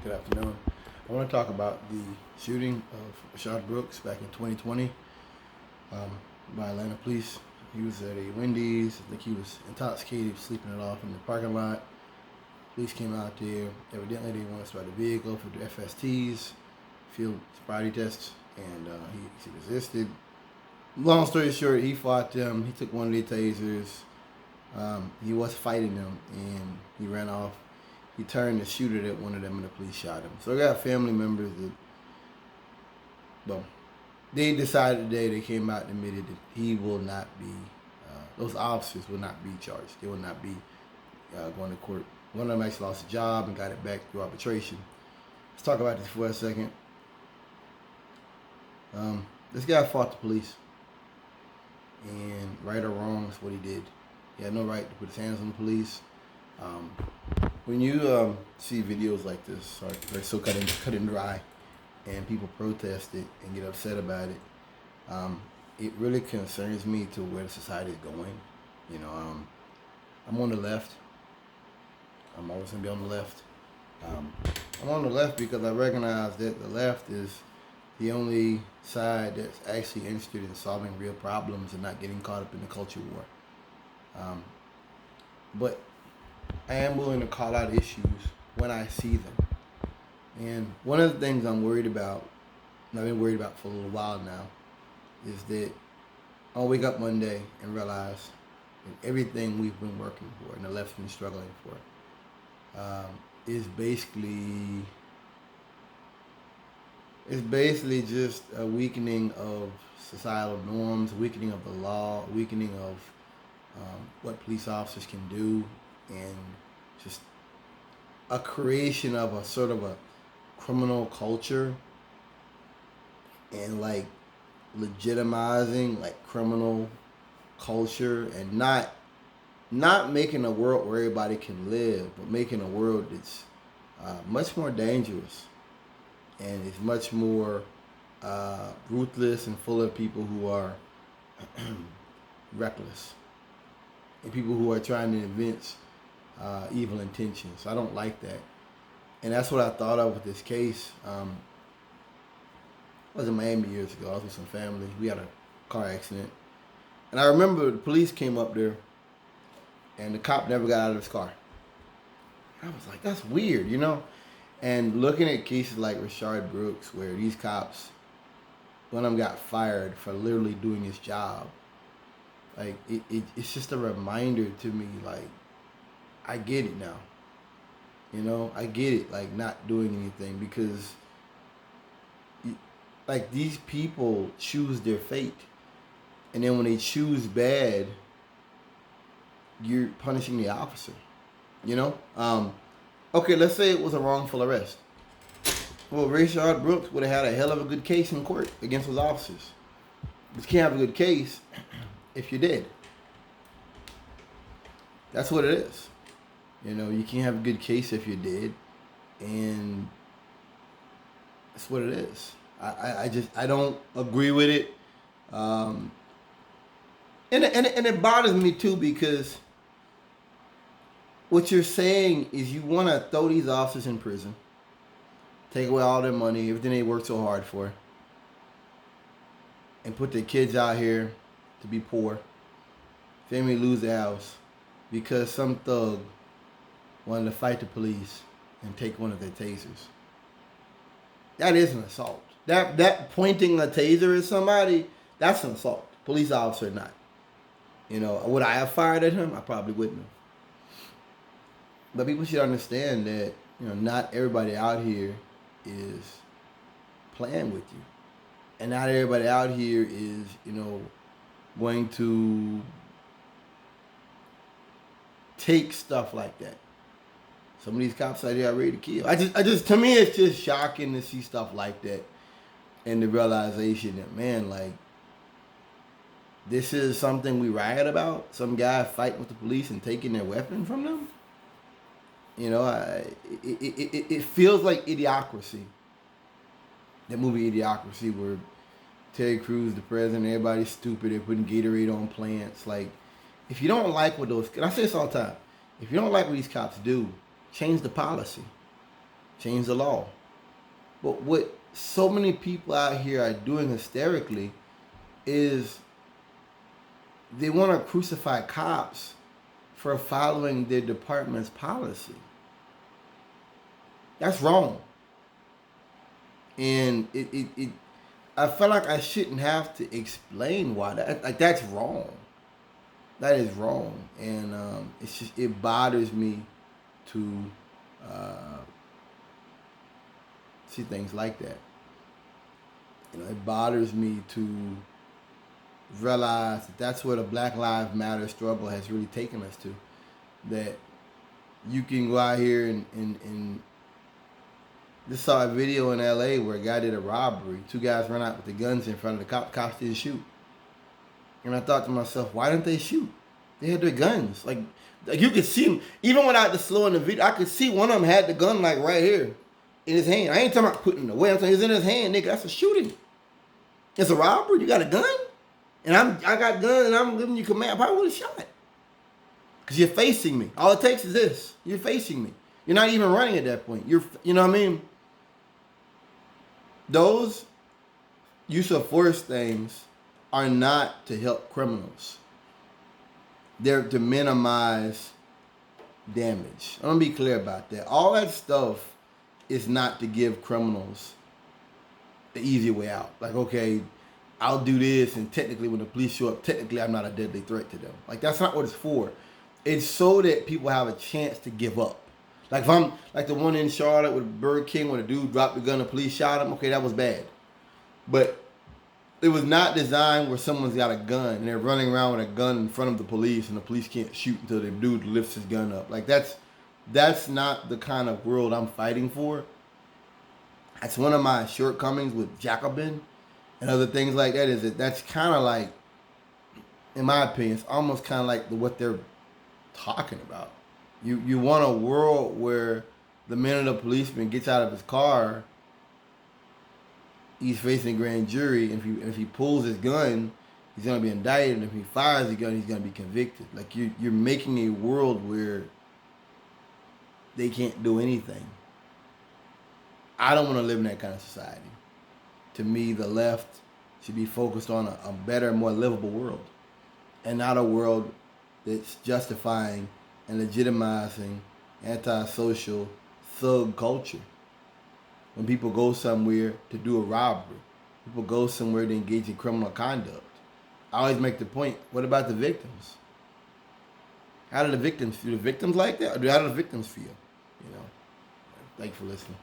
Good afternoon. I want to talk about the shooting of Rayshard Brooks back in 2020 um, by Atlanta police. He was at a Wendy's. I think he was intoxicated, sleeping it off in the parking lot. Police came out there. Evidently, they wanted to start a vehicle for the FSTs, field sobriety tests, and he resisted. Long story short, he fought them. He took one of their tasers. He was fighting them, and he ran off. He turned and shooted at one of them, and the police shot him. So I got family members that, well, they decided today, they came out and admitted that he will not be, those officers will not be charged. They will not be going to court. One of them actually lost a job and got it back through arbitration. Let's talk about this for a second. This guy fought the police, and right or wrong, that's what he did. He had no right to put his hands on the police. When you see videos like this, they're so cut and dry, and people protest it and get upset about it, it really concerns me to where the society is going. You know, I'm on the left. I'm always gonna be on the left. I'm on the left because I recognize that the left is the only side that's actually interested in solving real problems and not getting caught up in the culture war. But I am willing to call out issues when I see them. And one of the things I'm worried about, and I've been worried about for a little while now, is that I'll wake up one day and realize that everything we've been working for and the left's been struggling for is basically just a weakening of societal norms, weakening of the law, weakening of what police officers can do, and just a creation of a sort of a criminal culture, and like legitimizing like criminal culture, and not making a world where everybody can live, but making a world that's much more dangerous and is much more ruthless and full of people who are reckless and people who are trying to evince evil intentions. I don't like that. And that's what I thought of with this case. I was in Miami years ago. I was with some family. We had a car accident. And I remember the police came up there, and the cop never got out of his car. I was like, that's weird, you know? And looking at cases like Rayshard Brooks, where these cops, one of them got fired for literally doing his job, like, it's just a reminder to me, like, I get it now. You know, I get it, like, not doing anything, because, like, these people choose their fate. And then when they choose bad, you're punishing the officer, you know? Okay, let's say it was a wrongful arrest. Well, Rayshard Brooks would have had a hell of a good case in court against those officers. But you can't have a good case if you're dead. That's what it is. You know, you can't have a good case if you're dead, and that's what it is. I don't agree with it, and it bothers me too, because what you're saying is you want to throw these officers in prison, take away all their money, everything they worked so hard for, and put their kids out here to be poor, family lose their house, because some thug wanted to fight the police and take one of their tasers. That is an assault. That pointing a taser at somebody, that's an assault. Police officer not. You know, would I have fired at him? I probably wouldn't have. But people should understand that, you know, not everybody out here is playing with you. And not everybody out here is, you know, going to take stuff like that. Some of these cops out here are ready to kill. I just, to me, it's just shocking to see stuff like that, and the realization that, man, like, this is something we riot about. Some guy fighting with the police and taking their weapon from them. You know, it feels like Idiocracy. That movie Idiocracy, where Ted Cruz, the president, everybody's stupid. They're putting Gatorade on plants. Like, if you don't like what those, and I say this all the time, if you don't like what these cops do, change the policy. change the law. But what so many people out here are doing hysterically is they want to crucify cops for following their department's policy. That's wrong. And I feel like I shouldn't have to explain why that's wrong. That is wrong, and it bothers me to see things like that. It bothers me to realize that that's where the Black Lives Matter struggle has really taken us to. That you can go out here and just saw a video in LA where a guy did a robbery. 2 guys ran out with the guns in front of the cops didn't shoot. And I thought to myself, why didn't they shoot? They had their guns. Like you could see them. Even without the slow in the video, I could see one of them had the gun like right here in his hand. I ain't talking about putting it away. I'm saying it's in his hand, nigga. That's a shooting. It's a robbery. You got a gun? And I got guns and I'm giving you command. I probably would have shot. Because you're facing me. All it takes is this. You're facing me. You're not even running at that point. You know what I mean? Those use of force things are not to help criminals. They're to minimize damage. I'm going to be clear about that. All that stuff is not to give criminals the easy way out. Like, okay, I'll do this, and technically when the police show up, technically I'm not a deadly threat to them. Like, that's not what it's for. It's so that people have a chance to give up. Like if I'm like the one in Charlotte with Burger King where the dude dropped the gun, the police shot him. Okay, that was bad. But it was not designed where someone's got a gun and they're running around with a gun in front of the police and the police can't shoot until the dude lifts his gun up. Like that's not the kind of world I'm fighting for. That's one of my shortcomings with Jacobin and other things like that, is that's kind of like, in my opinion, it's almost kind of like what they're talking about. You want a world where the minute a policeman gets out of his car, he's facing a grand jury, and if he pulls his gun, he's going to be indicted, and if he fires the gun, he's going to be convicted. Like you're making a world where they can't do anything. I don't want to live in that kind of society. To me, the left should be focused on a better, more livable world, and not a world that's justifying and legitimizing antisocial thug culture. When people go somewhere to do a robbery, people go somewhere to engage in criminal conduct. I always make the point, what about the victims? How do the victims feel? Do the victims like that? Or how do the victims feel? Thanks for listening.